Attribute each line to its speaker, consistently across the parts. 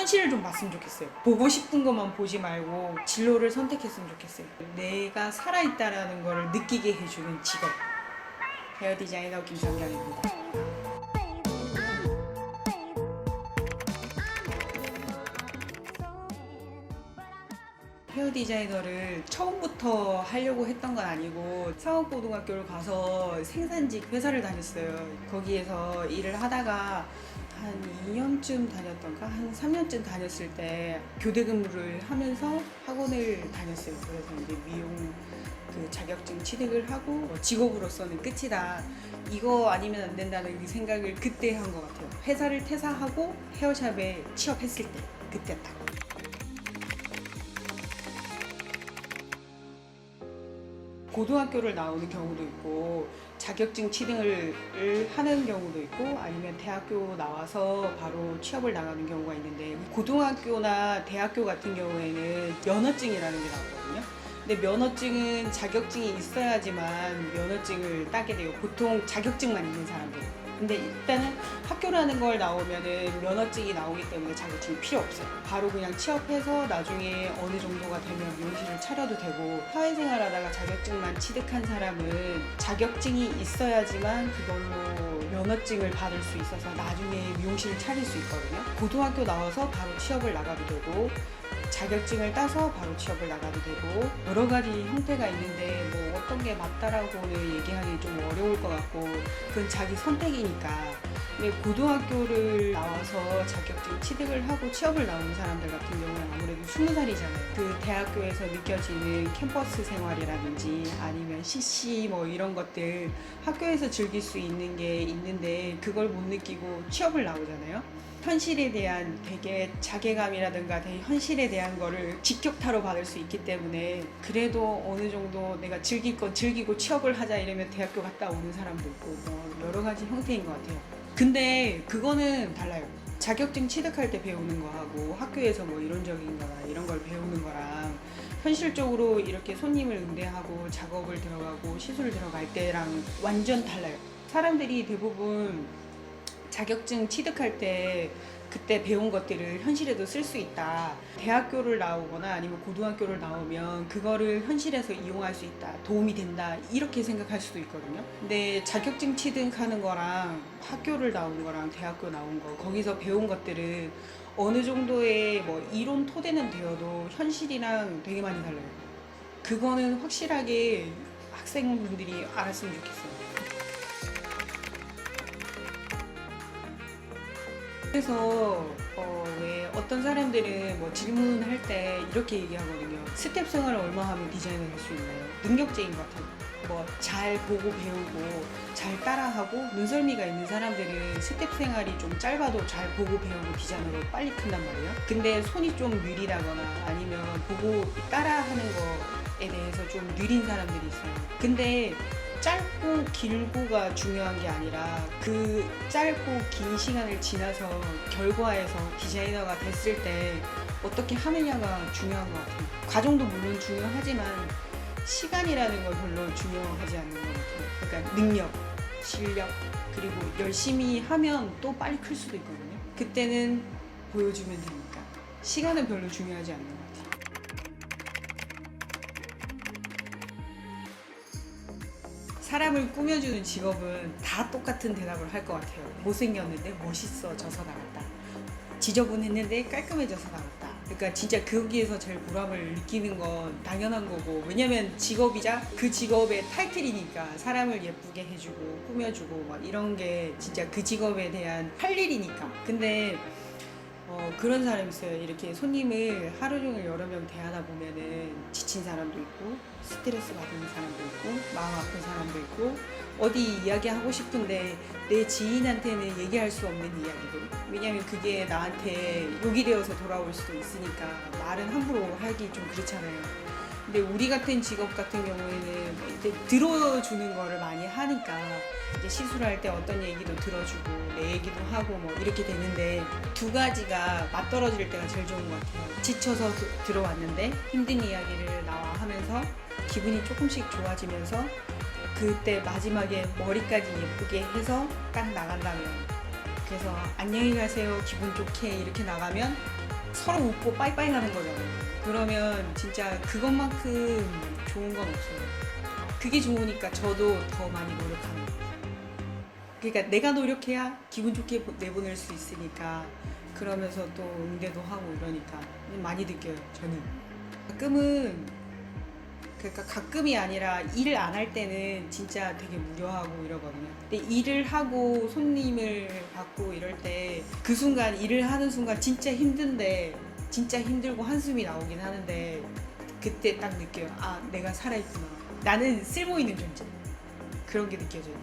Speaker 1: 현실을 좀 봤으면 좋겠어요. 보고 싶은 것만 보지 말고 진로를 선택했으면 좋겠어요. 내가 살아있다라는 걸 느끼게 해주는 직업. 헤어 디자이너 김성경입니다. 헤어 디자이너를 처음부터 하려고 했던 건 아니고 상업고등학교를 가서 생산직 회사를 다녔어요. 거기에서 일을 하다가 한 2년쯤 다녔던가 한 3년쯤 다녔을 때 교대 근무를 하면서 학원을 다녔어요. 그래서 이제 미용 그 자격증 취득을 하고 직업으로서는 끝이다. 이거 아니면 안 된다는 그 생각을 그때 한 것 같아요. 회사를 퇴사하고 헤어샵에 취업했을 때 그때 딱. 고등학교를 나오는 경우도 있고 자격증 취득을 하는 경우도 있고 아니면 대학교 나와서 바로 취업을 나가는 경우가 있는데 고등학교나 대학교 같은 경우에는 면허증이라는 게 나오거든요. 근데 면허증은 자격증이 있어야지만 면허증을 따게 돼요. 보통 자격증만 있는 사람들. 근데 일단은 학교라는 걸 나오면은 면허증이 나오기 때문에 자격증이 필요 없어요. 바로 그냥 취업해서 나중에 어느 정도가 되면 미용실을 차려도 되고, 사회생활 하다가 자격증만 취득한 사람은 자격증이 있어야지만 그걸로 면허증을 받을 수 있어서 나중에 미용실을 차릴 수 있거든요. 고등학교 나와서 바로 취업을 나가도 되고 자격증을 따서 바로 취업을 나가도 되고 여러 가지 형태가 있는데 뭐 어떤 게 맞다라고는 얘기하기 좀 어려울 것 같고 그건 자기 선택이니까. 근데 고등학교를 나와서 자격증 취득을 하고 취업을 나오는 사람들 같은 경우는 아무래도 20살이잖아요. 그 대학교에서 느껴지는 캠퍼스 생활이라든지 아니면 CC 뭐 이런 것들 학교에서 즐길 수 있는 게 있는데 그걸 못 느끼고 취업을 나오잖아요. 현실에 대한 되게 자괴감이라든가 되게 현실에 대한 거를 직격타로 받을 수 있기 때문에 그래도 어느 정도 내가 즐길 건 즐기고 취업을 하자 이러면 대학교 갔다 오는 사람도 있고 뭐 여러 가지 형태인 것 같아요. 근데 그거는 달라요. 자격증 취득할 때 배우는 거하고 학교에서 뭐 이론적인 거나 이런 걸 배우는 거랑 현실적으로 이렇게 손님을 응대하고 작업을 들어가고 시술 들어갈 때랑 완전 달라요. 사람들이 대부분 자격증 취득할 때 그때 배운 것들을 현실에도 쓸 수 있다. 대학교를 나오거나 아니면 고등학교를 나오면 그거를 현실에서 이용할 수 있다. 도움이 된다. 이렇게 생각할 수도 있거든요. 근데 자격증 취득하는 거랑 학교를 나온 거랑 대학교 나온 거 거기서 배운 것들은 어느 정도의 뭐 이론 토대는 되어도 현실이랑 되게 많이 달라요. 그거는 확실하게 학생분들이 알았으면 좋겠어요. 그래서 왜 어떤 사람들은 뭐 질문할 때 이렇게 얘기하거든요. 스텝 생활을 얼마 하면 디자이너 될 수 있나요? 능력자인 것 같아요. 뭐 잘 보고 배우고 잘 따라하고 눈썰미가 있는 사람들은 스텝 생활이 좀 짧아도 잘 보고 배우고 디자이너로 빨리 큰단 말이에요. 근데 손이 좀 느리다거나 아니면 보고 따라하는 거에 대해서 좀 느린 사람들이 있어요. 근데 짧고 길고가 중요한 게 아니라 그 짧고 긴 시간을 지나서 결과에서 디자이너가 됐을 때 어떻게 하느냐가 중요한 것 같아요. 과정도 물론 중요하지만 시간이라는 건 별로 중요하지 않는 것 같아요. 그러니까 능력, 실력, 그리고 열심히 하면 또 빨리 클 수도 있거든요. 그때는 보여주면 되니까 시간은 별로 중요하지 않는 것 같아요. 사람을 꾸며주는 직업은 다 똑같은 대답을 할 것 같아요. 못생겼는데 멋있어져서 나갔다. 지저분했는데 깔끔해져서 나갔다. 그러니까 진짜 거기에서 제일 보람을 느끼는 건 당연한 거고, 왜냐면 직업이자 그 직업의 타이틀이니까 사람을 예쁘게 해주고 꾸며주고 막 이런 게 진짜 그 직업에 대한 할 일이니까. 근데 그런 사람이 있어요. 이렇게 손님을 하루 종일 여러 명 대하다 보면은 지친 사람도 있고 스트레스 받는 사람도 있고 마음 아픈 사람도 있고 어디 이야기하고 싶은데 내 지인한테는 얘기할 수 없는 이야기들. 왜냐면 그게 나한테 욕이 되어서 돌아올 수도 있으니까 말은 함부로 하기 좀 그렇잖아요. 근데 우리 같은 직업 같은 경우에는 이제 들어주는 거를 많이 하니까 이제 시술할 때 어떤 얘기도 들어주고 내 얘기도 하고 뭐 이렇게 되는데 두 가지가 맞떨어질 때가 제일 좋은 것 같아요. 지쳐서 들어왔는데 힘든 이야기를 나와 하면서 기분이 조금씩 좋아지면서 그때 마지막에 머리까지 예쁘게 해서 딱 나간다면, 그래서 안녕히 가세요 기분 좋게 이렇게 나가면 서로 웃고 빠이빠이 하는 거잖아요. 그러면 진짜 그것만큼 좋은 건 없어요. 그게 좋으니까 저도 더 많이 노력하는 거예요. 그러니까 내가 노력해야 기분 좋게 내보낼 수 있으니까 그러면서 또 응대도 하고 이러니까 많이 느껴요, 저는. 가끔은 그러니까 가끔이 아니라 일을 안 할 때는 진짜 되게 무료하고 이러거든요. 근데 일을 하고 손님을 받고 이럴 때 그 순간 일을 하는 순간 진짜 힘든데 진짜 힘들고 한숨이 나오긴 하는데 그때 딱 느껴요. 아, 내가 살아있구나. 나는 쓸모 있는 존재. 그런 게 느껴져요.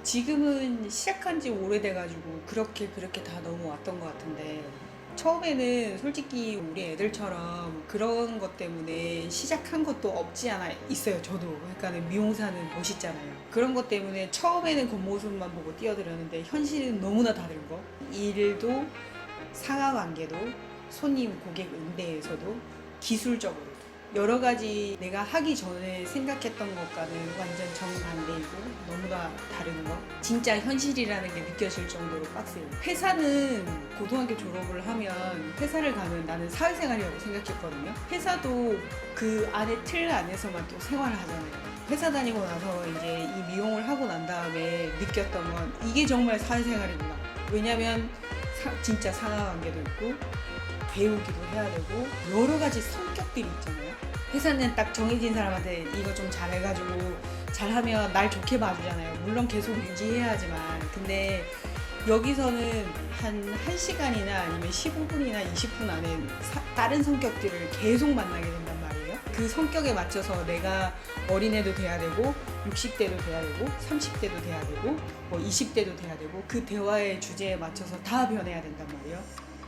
Speaker 1: 지금은 시작한 지 오래돼가지고 그렇게 다 넘어왔던 것 같은데 처음에는 솔직히 우리 애들처럼 그런 것 때문에 시작한 것도 없지 않아 있어요. 저도. 그러니까 미용사는 멋있잖아요. 그런 것 때문에 처음에는 겉모습만 보고 뛰어들었는데 현실은 너무나 다른 거. 일도 상하관계도 손님 고객 응대에서도 기술적으로 여러 가지 내가 하기 전에 생각했던 것과는 완전 정반대이고 너무나 다른 거. 진짜 현실이라는 게 느껴질 정도로 빡세요. 회사는 고등학교 졸업을 하면 회사를 가면 나는 사회생활이라고 생각했거든요. 회사도 그 안에 틀 안에서만 또 생활을 하잖아요. 회사 다니고 나서 이제 이 미용을 하고 난 다음에 느꼈던 건 이게 정말 사회생활이구나. 왜냐면 진짜 상하관계도 있고 배우기도 해야 되고 여러 가지 성격들이 있잖아요. 회사는 딱 정해진 사람한테 이거 좀 잘해가지고 잘하면 날 좋게 봐주잖아요. 물론 계속 유지해야 하지만 근데 여기서는 한 1시간이나 아니면 15분이나 20분 안에 다른 성격들을 계속 만나게 된단 말이에요. 그 성격에 맞춰서 내가 어린애도 돼야 되고 60대도 돼야 되고 30대도 돼야 되고 뭐 20대도 돼야 되고 그 대화의 주제에 맞춰서 다 변해야 된단 말이에요.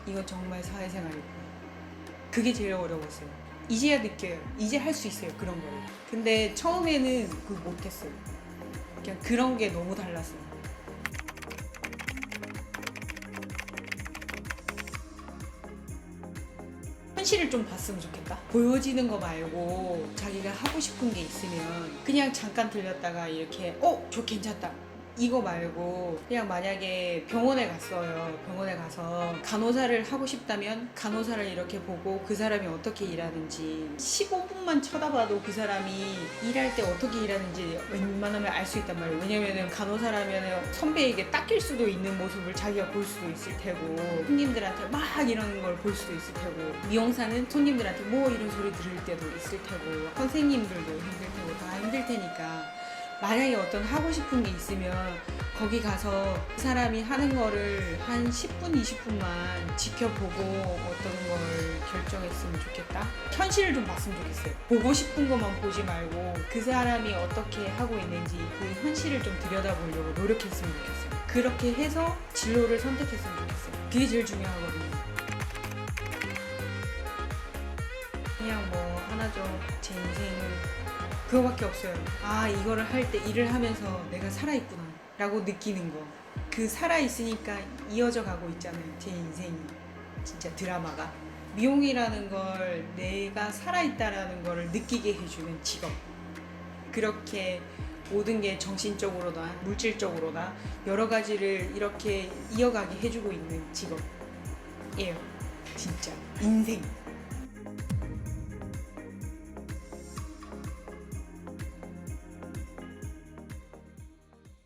Speaker 1: 이건 정말 사회생활이고 그게 제일 어려웠어요. 이제야 느껴요. 이제 할 수 있어요, 그런 거를. 근데 처음에는 그거 못했어요. 그냥 그런 게 너무 달랐어요. 현실을 좀 봤으면 좋겠다. 보여지는 거 말고 자기가 하고 싶은 게 있으면 그냥 잠깐 들렸다가 이렇게 저 괜찮다. 이거 말고 그냥 만약에 병원에 갔어요. 병원에 가서 간호사를 하고 싶다면 간호사를 이렇게 보고 그 사람이 어떻게 일하는지 15분만 쳐다봐도 그 사람이 일할 때 어떻게 일하는지 웬만하면 알 수 있단 말이에요. 왜냐면은 간호사라면 선배에게 닦일 수도 있는 모습을 자기가 볼 수도 있을 테고 손님들한테 막 이러는 걸 볼 수도 있을 테고 미용사는 손님들한테 뭐 이런 소리 들을 때도 있을 테고 선생님들도 힘들 테고 다 힘들 테니까 만약에 어떤 하고 싶은 게 있으면 거기 가서 그 사람이 하는 거를 한 10분, 20분만 지켜보고 어떤 걸 결정했으면 좋겠다. 현실을 좀 봤으면 좋겠어요. 보고 싶은 것만 보지 말고 그 사람이 어떻게 하고 있는지 그 현실을 좀 들여다보려고 노력했으면 좋겠어요. 그렇게 해서 진로를 선택했으면 좋겠어요. 그게 제일 중요하거든요. 그냥 뭐 하나죠. 제 인생을 그거밖에 없어요. 아, 이거를 할 때 일을 하면서 내가 살아있구나 라고 느끼는 거. 그 살아있으니까 이어져 가고 있잖아요. 제 인생이. 진짜 드라마가. 미용이라는 걸 내가 살아있다라는 걸 느끼게 해주는 직업. 그렇게 모든 게 정신적으로나 물질적으로나 여러 가지를 이렇게 이어가게 해주고 있는 직업이에요. 진짜. 인생.